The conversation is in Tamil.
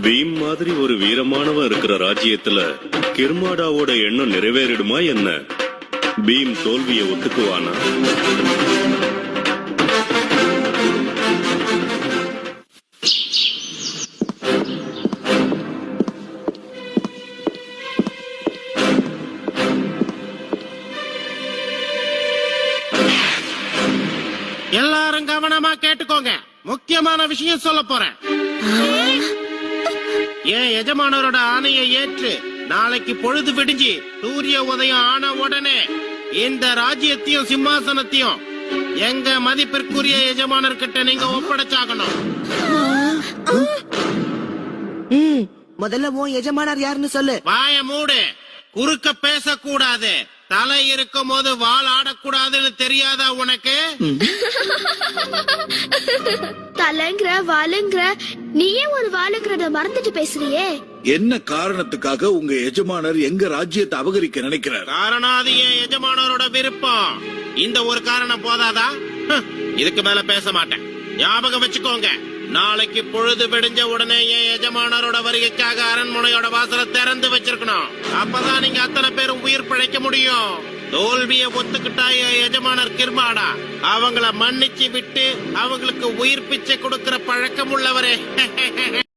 பீம் மாதிரி ஒரு வீரமானவன் இருக்கிற ராஜ்யத்துல கிர்மாடாவோட எண்ணம் நிறைவேறிடுமா என்ன? பீம் தோல்வியை ஒத்துக்குவானா? எல்லாரும் கவனமா கேட்டுக்கோங்க. முக்கியமான விஷயம் சொல்ல போறேன். என் எஜமானரோட ஆணையை ஏற்று நாளைக்கு பொழுது விடிஞ்சு சூரிய உதயம் ஆன உடனே இந்த ராஜ்யத்தையும் சிம்மாசனத்தையும் எங்க மதிப்பிற்குரிய எஜமானர்கிட்ட நீங்க ஒப்படைச்சாகணும். முதல்ல உன் எஜமானர் யாருன்னு சொல்லு. வாய மூடு. குறுக்க பேசக்கூடாது. தலை இருக்கும் போது வால் ஆடக்கூடாதுன்னு தெரியாதா உனக்கு? தலைங்கிற வாளுங்கிற நீயே ஒரு வாளுங்கிறத மறந்துட்டு பேசுறியே. என்ன காரணத்துக்காக உங்க எஜமானர் எங்க ராஜ்யத்தை அபகரிக்க நினைக்கிறார்? காரணம் அது என் எஜமானரோட விருப்பம். இந்த ஒரு காரணம் போதாதா? இதுக்கு மேல பேச மாட்டேன். ஞாபகம் வச்சுக்கோங்க, நாளைக்கு பொழுது விடிஞ்ச உடனே என் எஜமானரோட வருகைக்காக அரண்மனையோட வாசலை திறந்து வச்சிருக்கணும். அப்பதான் நீங்க அத்தனை பேரும் உயிர் பிழைக்க முடியும். தோல்வியை ஒத்துக்கிட்டா என் எஜமானர் கிர்மாடா அவங்கள மன்னிச்சு விட்டு அவங்களுக்கு உயிர் பிச்சை கொடுக்கிற பழக்கம் உள்ளவரே.